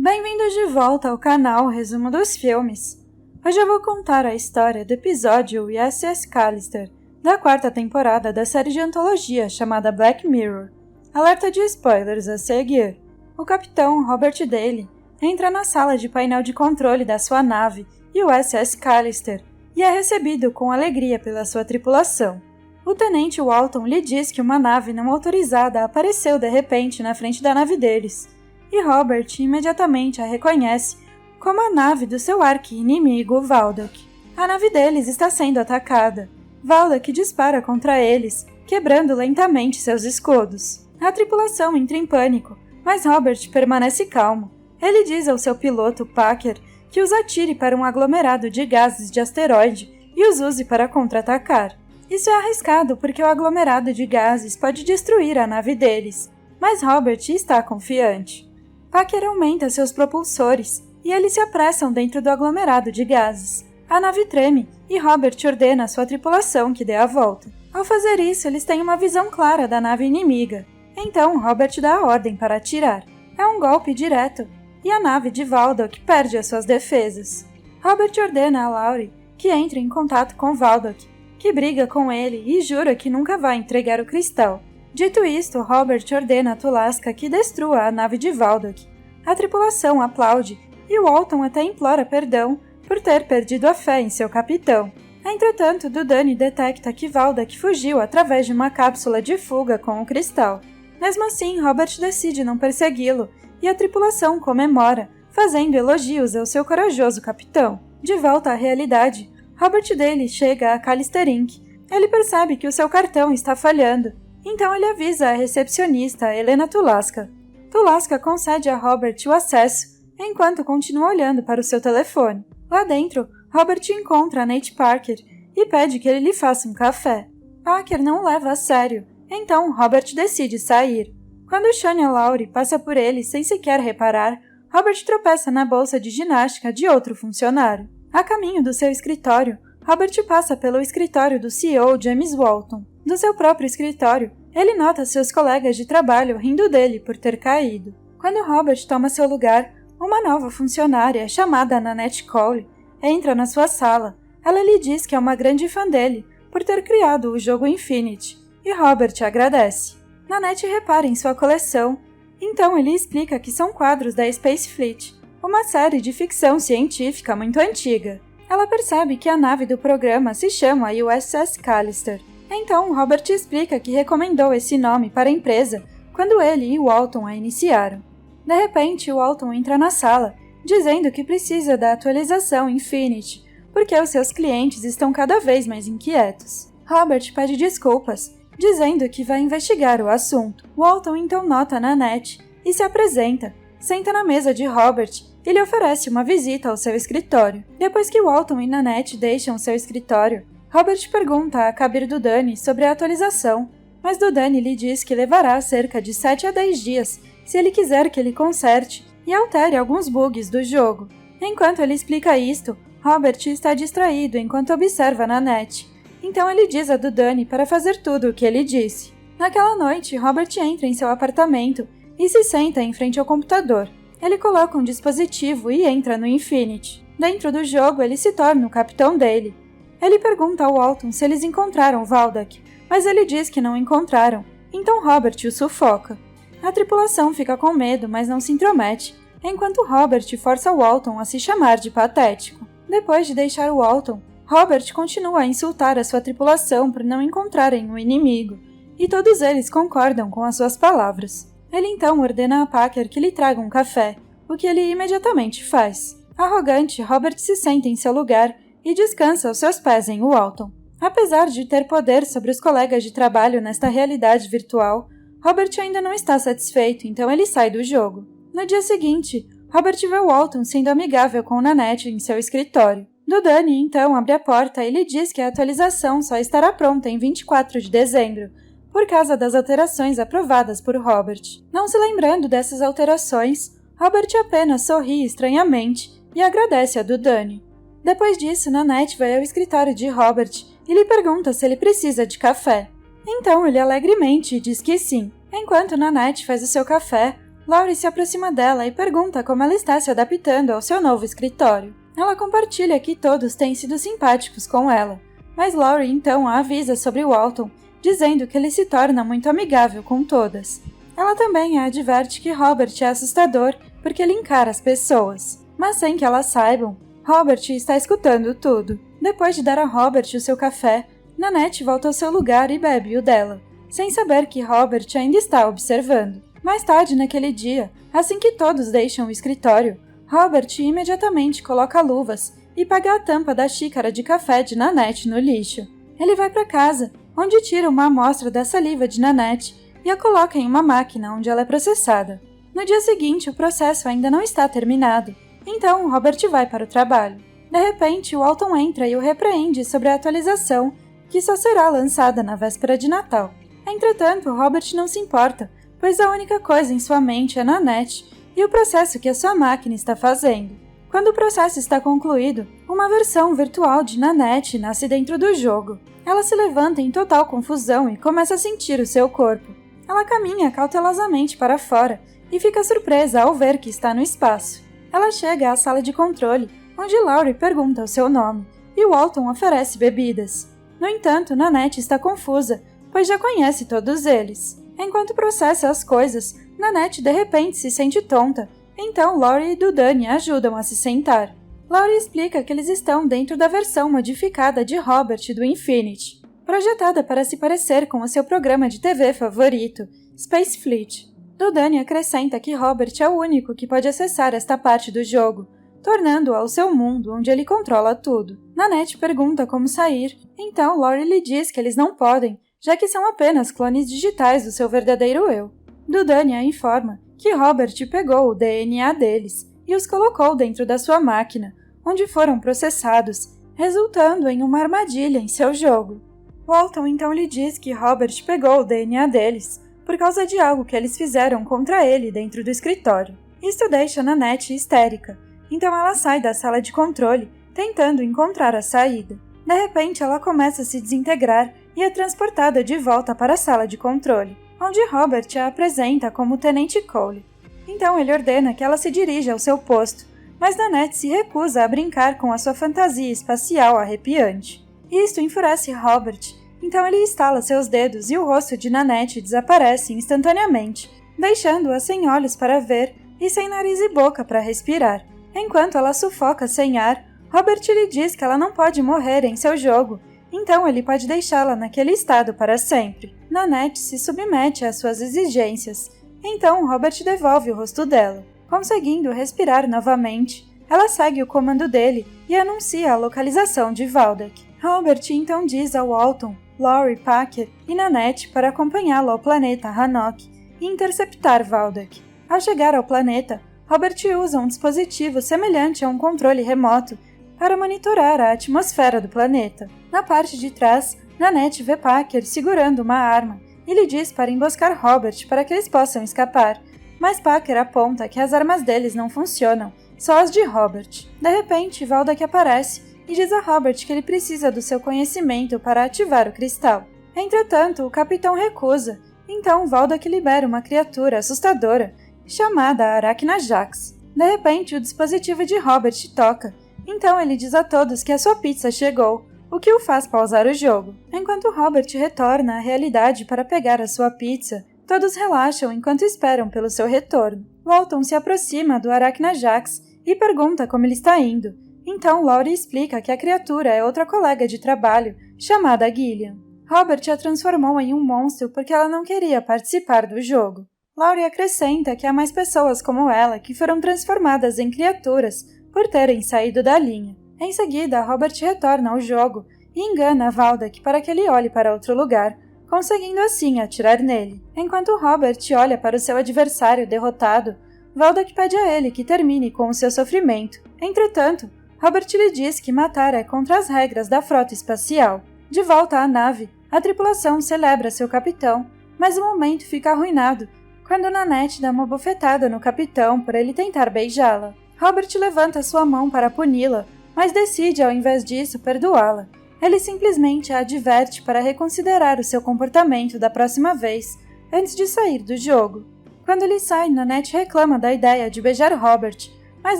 Bem-vindos de volta ao canal Resumo dos Filmes. Hoje eu vou contar a história do episódio USS Callister, da 4ª temporada da série de antologia chamada Black Mirror. Alerta de spoilers a seguir. O capitão Robert Daly entra na sala de painel de controle da sua nave, USS Callister, e é recebido com alegria pela sua tripulação. O tenente Walton lhe diz que uma nave não autorizada apareceu de repente na frente da nave deles, e Robert imediatamente a reconhece como a nave do seu arqui-inimigo Valdok. A nave deles está sendo atacada. Valdok dispara contra eles, quebrando lentamente seus escudos. A tripulação entra em pânico, mas Robert permanece calmo. Ele diz ao seu piloto Packer que os atire para um aglomerado de gases de asteroide e os use para contra-atacar. Isso é arriscado porque o aglomerado de gases pode destruir a nave deles, mas Robert está confiante. Packer aumenta seus propulsores e eles se apressam dentro do aglomerado de gases. A nave treme e Robert ordena à sua tripulação que dê a volta. Ao fazer isso, eles têm uma visão clara da nave inimiga. Então, Robert dá a ordem para atirar. É um golpe direto e a nave de Valdok perde as suas defesas. Robert ordena a Laurie que entre em contato com Valdok, que briga com ele e jura que nunca vai entregar o cristal. Dito isto, Robert ordena a Tulaska que destrua a nave de Valdok. A tripulação aplaude e Walton até implora perdão por ter perdido a fé em seu capitão. Entretanto, Dudani detecta que Valdok fugiu através de uma cápsula de fuga com o cristal. Mesmo assim, Robert decide não persegui-lo e a tripulação comemora, fazendo elogios ao seu corajoso capitão. De volta à realidade, Robert Daly chega a Callister Inc. Ele percebe que o seu cartão está falhando. Então ele avisa a recepcionista Helena Tulaska. Tulaska concede a Robert o acesso, enquanto continua olhando para o seu telefone. Lá dentro, Robert encontra a Nate Parker e pede que ele lhe faça um café. Parker não o leva a sério, então Robert decide sair. Quando Shania Laurie passa por ele sem sequer reparar, Robert tropeça na bolsa de ginástica de outro funcionário. A caminho do seu escritório, Robert passa pelo escritório do CEO James Walton. Do seu próprio escritório, ele nota seus colegas de trabalho rindo dele por ter caído. Quando Robert toma seu lugar, uma nova funcionária, chamada Nanette Cole, entra na sua sala. Ela lhe diz que é uma grande fã dele por ter criado o jogo Infinity, e Robert agradece. Nanette repara em sua coleção, então ele explica que são quadros da Space Fleet, uma série de ficção científica muito antiga. Ela percebe que a nave do programa se chama USS Callister. Então, Robert explica que recomendou esse nome para a empresa quando ele e Walton a iniciaram. De repente, Walton entra na sala, dizendo que precisa da atualização Infinity, porque os seus clientes estão cada vez mais inquietos. Robert pede desculpas, dizendo que vai investigar o assunto. Walton então nota Nanette e se apresenta, senta na mesa de Robert e lhe oferece uma visita ao seu escritório. Depois que Walton e Nanette deixam seu escritório, Robert pergunta a Kabir Dudani sobre a atualização, mas Dudani lhe diz que levará cerca de 7 a 10 dias se ele quiser que ele conserte e altere alguns bugs do jogo. Enquanto ele explica isto, Robert está distraído enquanto observa Nanette. Então ele diz a Dudani para fazer tudo o que ele disse. Naquela noite, Robert entra em seu apartamento e se senta em frente ao computador. Ele coloca um dispositivo e entra no Infinity. Dentro do jogo, ele se torna o capitão dele. Ele pergunta ao Walton se eles encontraram Valdok, mas ele diz que não encontraram, então Robert o sufoca. A tripulação fica com medo, mas não se intromete, enquanto Robert força Walton a se chamar de patético. Depois de deixar o Walton, Robert continua a insultar a sua tripulação por não encontrarem o inimigo, e todos eles concordam com as suas palavras. Ele então ordena a Packer que lhe traga um café, o que ele imediatamente faz. Arrogante, Robert se senta em seu lugar e descansa aos seus pés em Walton. Apesar de ter poder sobre os colegas de trabalho nesta realidade virtual, Robert ainda não está satisfeito, então ele sai do jogo. No dia seguinte, Robert vê Walton sendo amigável com Nanette em seu escritório. Dudani então abre a porta e lhe diz que a atualização só estará pronta em 24 de dezembro, por causa das alterações aprovadas por Robert. Não se lembrando dessas alterações, Robert apenas sorri estranhamente e agradece a Dudani. Depois disso, Nanette vai ao escritório de Robert e lhe pergunta se ele precisa de café. Então ele alegremente diz que sim. Enquanto Nanette faz o seu café, Laurie se aproxima dela e pergunta como ela está se adaptando ao seu novo escritório. Ela compartilha que todos têm sido simpáticos com ela, mas Laurie então a avisa sobre Walton, dizendo que ele se torna muito amigável com todas. Ela também a adverte que Robert é assustador porque ele encara as pessoas, mas sem que elas saibam, Robert está escutando tudo. Depois de dar a Robert o seu café, Nanette volta ao seu lugar e bebe o dela, sem saber que Robert ainda está observando. Mais tarde naquele dia, assim que todos deixam o escritório, Robert imediatamente coloca luvas e paga a tampa da xícara de café de Nanette no lixo. Ele vai para casa, onde tira uma amostra da saliva de Nanette e a coloca em uma máquina onde ela é processada. No dia seguinte, o processo ainda não está terminado, então Robert vai para o trabalho. De repente, Walton entra e o repreende sobre a atualização, que só será lançada na véspera de Natal. Entretanto, Robert não se importa, pois a única coisa em sua mente é Nanette e o processo que a sua máquina está fazendo. Quando o processo está concluído, uma versão virtual de Nanette nasce dentro do jogo. Ela se levanta em total confusão e começa a sentir o seu corpo. Ela caminha cautelosamente para fora e fica surpresa ao ver que está no espaço. Ela chega à sala de controle, onde Laurie pergunta o seu nome, e Walton oferece bebidas. No entanto, Nanette está confusa, pois já conhece todos eles. Enquanto processa as coisas, Nanette de repente se sente tonta, então Laurie e Dudani ajudam a se sentar. Laurie explica que eles estão dentro da versão modificada de Robert do Infinity, projetada para se parecer com o seu programa de TV favorito, Space Fleet. Dudani acrescenta que Robert é o único que pode acessar esta parte do jogo, tornando-o ao seu mundo onde ele controla tudo. Nanette pergunta como sair, então Laurie lhe diz que eles não podem, já que são apenas clones digitais do seu verdadeiro eu. Dudani a informa que Robert pegou o DNA deles e os colocou dentro da sua máquina, onde foram processados, resultando em uma armadilha em seu jogo. Walton então lhe diz que Robert pegou o DNA deles por causa de algo que eles fizeram contra ele dentro do escritório. Isto deixa Nanette histérica, então ela sai da sala de controle, tentando encontrar a saída. De repente, ela começa a se desintegrar e é transportada de volta para a sala de controle, onde Robert a apresenta como Tenente Cole. Então ele ordena que ela se dirija ao seu posto, mas Nanette se recusa a brincar com a sua fantasia espacial arrepiante. Isto enfurece Robert, então ele estala seus dedos e o rosto de Nanette desaparece instantaneamente, deixando-a sem olhos para ver e sem nariz e boca para respirar. Enquanto ela sufoca sem ar, Robert lhe diz que ela não pode morrer em seu jogo, então ele pode deixá-la naquele estado para sempre. Nanette se submete às suas exigências, então Robert devolve o rosto dela. Conseguindo respirar novamente, ela segue o comando dele e anuncia a localização de Valdek. Robert então diz a Walton, Laurie, Packer e Nanette para acompanhá-lo ao planeta Hanok e interceptar Valdek. Ao chegar ao planeta, Robert usa um dispositivo semelhante a um controle remoto para monitorar a atmosfera do planeta. Na parte de trás, Nanette vê Packer segurando uma arma e lhe diz para emboscar Robert para que eles possam escapar, mas Packer aponta que as armas deles não funcionam, só as de Robert. De repente, Valdek aparece e diz a Robert que ele precisa do seu conhecimento para ativar o cristal. Entretanto, o capitão recusa, então Valdek libera uma criatura assustadora chamada Arachnajax. De repente, o dispositivo de Robert toca, então ele diz a todos que a sua pizza chegou, o que o faz pausar o jogo. Enquanto Robert retorna à realidade para pegar a sua pizza, todos relaxam enquanto esperam pelo seu retorno. Walton se aproxima do Arachnajax e pergunta como ele está indo. Então Laurie explica que a criatura é outra colega de trabalho, chamada Gillian. Robert a transformou em um monstro porque ela não queria participar do jogo. Laurie acrescenta que há mais pessoas como ela que foram transformadas em criaturas por terem saído da linha. Em seguida, Robert retorna ao jogo e engana Valdek para que ele olhe para outro lugar, conseguindo assim atirar nele. Enquanto Robert olha para o seu adversário derrotado, Valdek pede a ele que termine com o seu sofrimento. Entretanto, Robert lhe diz que matar é contra as regras da frota espacial. De volta à nave, a tripulação celebra seu capitão, mas o momento fica arruinado quando Nanette dá uma bofetada no capitão por ele tentar beijá-la. Robert levanta sua mão para puni-la, mas decide, ao invés disso, perdoá-la. Ele simplesmente a adverte para reconsiderar o seu comportamento da próxima vez, antes de sair do jogo. Quando ele sai, Nanette reclama da ideia de beijar Robert, mas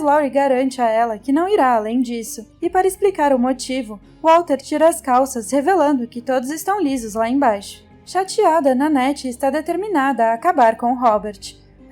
Laurie garante a ela que não irá além disso, e para explicar o motivo, Walter tira as calças, revelando que todos estão lisos lá embaixo. Chateada, Nanette está determinada a acabar com Robert.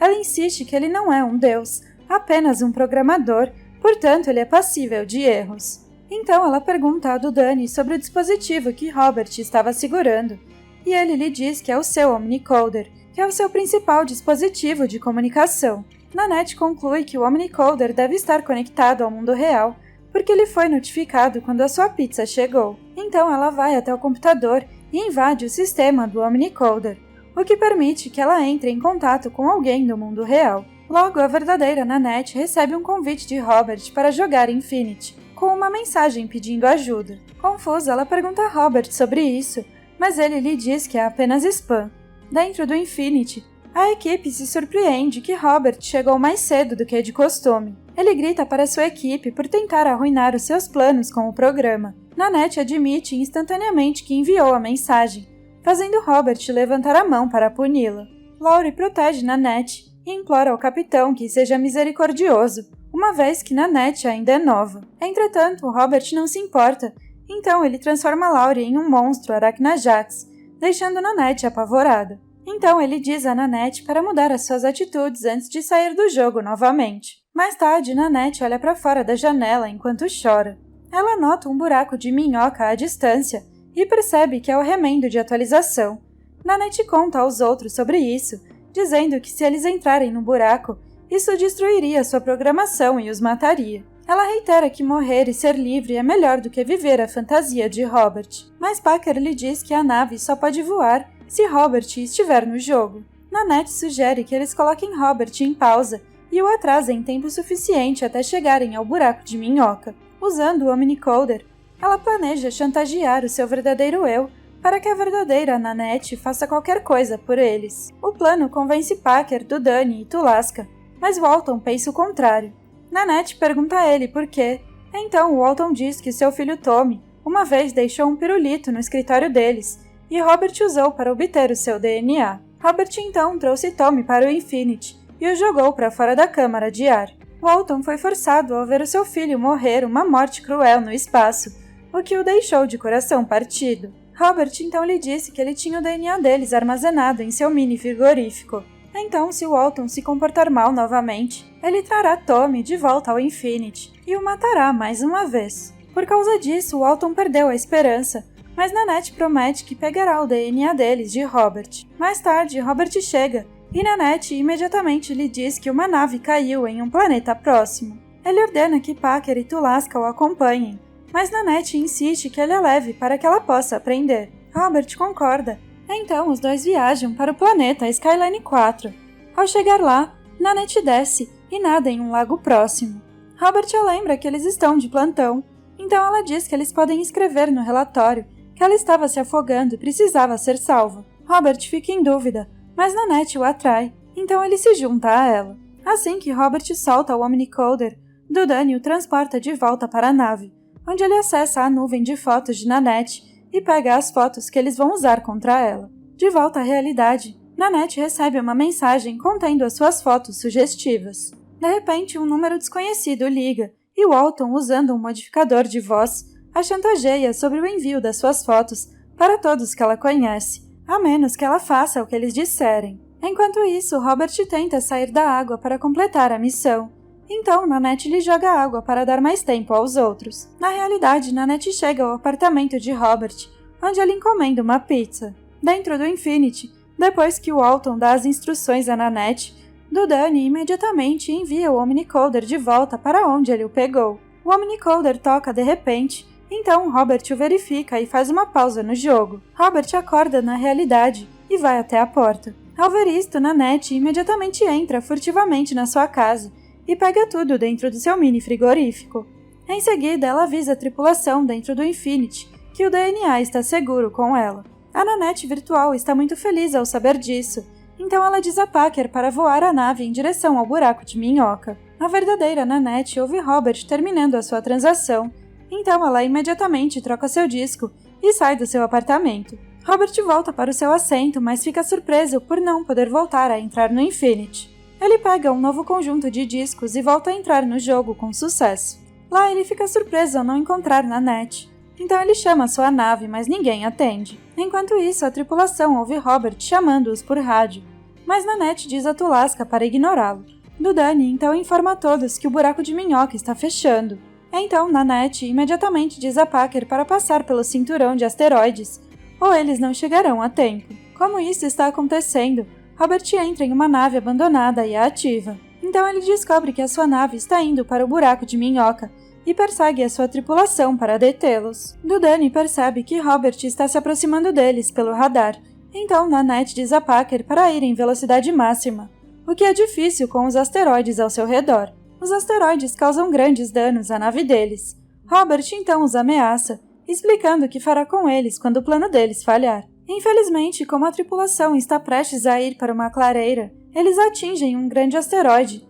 Ela insiste que ele não é um deus, apenas um programador, portanto ele é passível de erros. Então ela pergunta a Dudani sobre o dispositivo que Robert estava segurando, e ele lhe diz que é o seu Omnicoder, que é o seu principal dispositivo de comunicação. Nanette conclui que o Omnicoder deve estar conectado ao mundo real, porque ele foi notificado quando a sua pizza chegou. Então ela vai até o computador e invade o sistema do Omnicoder, o que permite que ela entre em contato com alguém do mundo real. Logo, a verdadeira Nanette recebe um convite de Robert para jogar Infinity, com uma mensagem pedindo ajuda. Confusa, ela pergunta a Robert sobre isso, mas ele lhe diz que é apenas spam. Dentro do Infinity, a equipe se surpreende que Robert chegou mais cedo do que de costume. Ele grita para sua equipe por tentar arruinar os seus planos com o programa. Nanette admite instantaneamente que enviou a mensagem, fazendo Robert levantar a mão para puni-la. Laurie protege Nanette e implora ao capitão que seja misericordioso, uma vez que Nanette ainda é nova. Entretanto, Robert não se importa, então ele transforma Laurie em um monstro Arachnajax, deixando Nanette apavorada. Então ele diz a Nanette para mudar as suas atitudes antes de sair do jogo novamente. Mais tarde, Nanette olha para fora da janela enquanto chora. Ela nota um buraco de minhoca à distância e percebe que é o remendo de atualização. Nanette conta aos outros sobre isso, dizendo que se eles entrarem no buraco, isso destruiria sua programação e os mataria. Ela reitera que morrer e ser livre é melhor do que viver a fantasia de Robert. Mas Packer lhe diz que a nave só pode voar se Robert estiver no jogo. Nanette sugere que eles coloquem Robert em pausa e o atrasem tempo suficiente até chegarem ao buraco de minhoca. Usando o Omnicoder, ela planeja chantagear o seu verdadeiro eu para que a verdadeira Nanette faça qualquer coisa por eles. O plano convence Packer, Dudani e Tulaska, mas Walton pensa o contrário. Nanette pergunta a ele por quê. Então Walton diz que seu filho Tommy uma vez deixou um pirulito no escritório deles e Robert usou para obter o seu DNA. Robert então trouxe Tommy para o Infinity e o jogou para fora da câmara de ar. Walton foi forçado a ver o seu filho morrer uma morte cruel no espaço, o que o deixou de coração partido. Robert então lhe disse que ele tinha o DNA deles armazenado em seu mini frigorífico. Então, se Walton se comportar mal novamente, ele trará Tommy de volta ao Infinity e o matará mais uma vez. Por causa disso, Walton perdeu a esperança, mas Nanette promete que pegará o DNA deles de Robert. Mais tarde, Robert chega e Nanette imediatamente lhe diz que uma nave caiu em um planeta próximo. Ele ordena que Packer e Tulaska o acompanhem, mas Nanette insiste que ele a leve para que ela possa aprender. Robert concorda. Então, os dois viajam para o planeta Skyline 4. Ao chegar lá, Nanette desce e nada em um lago próximo. Robert a lembra que eles estão de plantão, então ela diz que eles podem escrever no relatório que ela estava se afogando e precisava ser salva. Robert fica em dúvida, mas Nanette o atrai, então ele se junta a ela. Assim que Robert solta o Omnicoder, Dudani o transporta de volta para a nave, onde ele acessa a nuvem de fotos de Nanette e pega as fotos que eles vão usar contra ela. De volta à realidade, Nanette recebe uma mensagem contendo as suas fotos sugestivas. De repente, um número desconhecido liga e Walton, usando um modificador de voz, a chantageia sobre o envio das suas fotos para todos que ela conhece, a menos que ela faça o que eles disserem. Enquanto isso, Robert tenta sair da água para completar a missão. Então, Nanette lhe joga água para dar mais tempo aos outros. Na realidade, Nanette chega ao apartamento de Robert, onde ela encomenda uma pizza. Dentro do Infinity, depois que Walton dá as instruções a Nanette, Dudani imediatamente envia o Omnicoder de volta para onde ele o pegou. O Omnicoder toca de repente, então Robert o verifica e faz uma pausa no jogo. Robert acorda na realidade e vai até a porta. Ao ver isto, Nanette imediatamente entra furtivamente na sua casa e pega tudo dentro do seu mini frigorífico. Em seguida, ela avisa a tripulação dentro do Infinity que o DNA está seguro com ela. A Nanette virtual está muito feliz ao saber disso, então ela diz a Packer para voar a nave em direção ao buraco de minhoca. A verdadeira Nanette ouve Robert terminando a sua transação, então ela imediatamente troca seu disco e sai do seu apartamento. Robert volta para o seu assento, mas fica surpreso por não poder voltar a entrar no Infinity. Ele pega um novo conjunto de discos e volta a entrar no jogo com sucesso. Lá ele fica surpreso ao não encontrar Nanette. Então ele chama sua nave, mas ninguém atende. Enquanto isso, a tripulação ouve Robert chamando-os por rádio, mas Nanette diz a Tulasca para ignorá-lo. Dudani então informa a todos que o buraco de minhoca está fechando. Então Nanette imediatamente diz a Packer para passar pelo cinturão de asteroides, ou eles não chegarão a tempo. Como isso está acontecendo, Robert entra em uma nave abandonada e a ativa. Então ele descobre que a sua nave está indo para o buraco de minhoca e persegue a sua tripulação para detê-los. Dudani percebe que Robert está se aproximando deles pelo radar, então Nanette diz a Packer para ir em velocidade máxima, o que é difícil com os asteroides ao seu redor. Os asteroides causam grandes danos à nave deles. Robert então os ameaça, explicando o que fará com eles quando o plano deles falhar. Infelizmente, como a tripulação está prestes a ir para uma clareira, eles atingem um grande asteroide,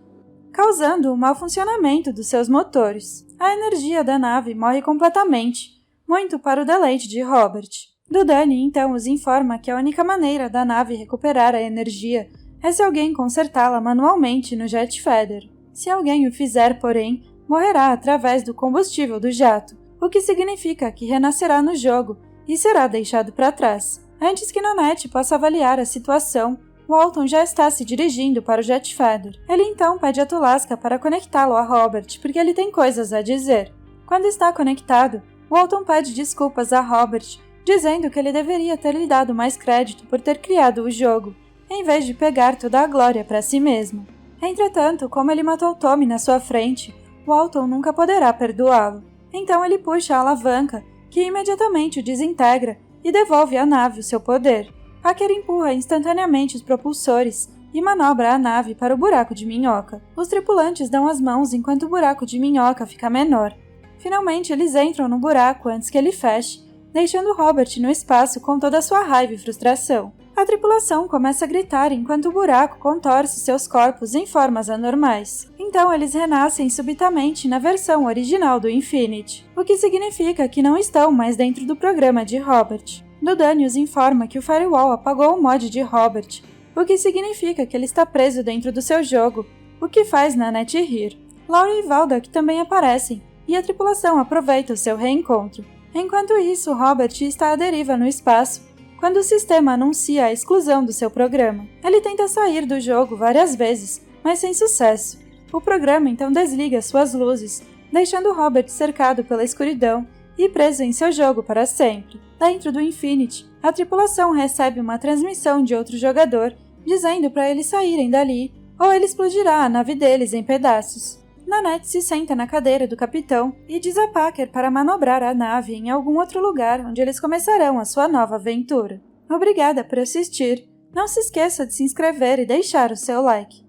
causando o mau funcionamento dos seus motores. A energia da nave morre completamente, muito para o deleite de Robert. Dudani então os informa que a única maneira da nave recuperar a energia é se alguém consertá-la manualmente no Jet Feeder. Se alguém o fizer, porém, morrerá através do combustível do jato, o que significa que renascerá no jogo e será deixado para trás. Antes que Nanette possa avaliar a situação, Walton já está se dirigindo para o Jet Feeder. Ele então pede a Tulasca para conectá-lo a Robert, porque ele tem coisas a dizer. Quando está conectado, Walton pede desculpas a Robert, dizendo que ele deveria ter lhe dado mais crédito por ter criado o jogo, em vez de pegar toda a glória para si mesmo. Entretanto, como ele matou Tommy na sua frente, Walton nunca poderá perdoá-lo. Então ele puxa a alavanca, que imediatamente o desintegra e devolve à nave o seu poder. Packer empurra instantaneamente os propulsores e manobra a nave para o buraco de minhoca. Os tripulantes dão as mãos enquanto o buraco de minhoca fica menor. Finalmente eles entram no buraco antes que ele feche, deixando Robert no espaço com toda a sua raiva e frustração. A tripulação começa a gritar enquanto o buraco contorce seus corpos em formas anormais. Então eles renascem subitamente na versão original do Infinity, o que significa que não estão mais dentro do programa de Robert. Dudani os informa que o Firewall apagou o mod de Robert, o que significa que ele está preso dentro do seu jogo, o que faz Nanette rir. Laurie e Valdak também aparecem, e a tripulação aproveita o seu reencontro. Enquanto isso, Robert está à deriva no espaço, quando o sistema anuncia a exclusão do seu programa. Ele tenta sair do jogo várias vezes, mas sem sucesso. O programa então desliga suas luzes, deixando Robert cercado pela escuridão e preso em seu jogo para sempre. Dentro do Infinity, a tripulação recebe uma transmissão de outro jogador, dizendo para eles saírem dali, ou ele explodirá a nave deles em pedaços. Nanette se senta na cadeira do capitão e diz a Packer para manobrar a nave em algum outro lugar onde eles começarão a sua nova aventura. Obrigada por assistir. Não se esqueça de se inscrever e deixar o seu like.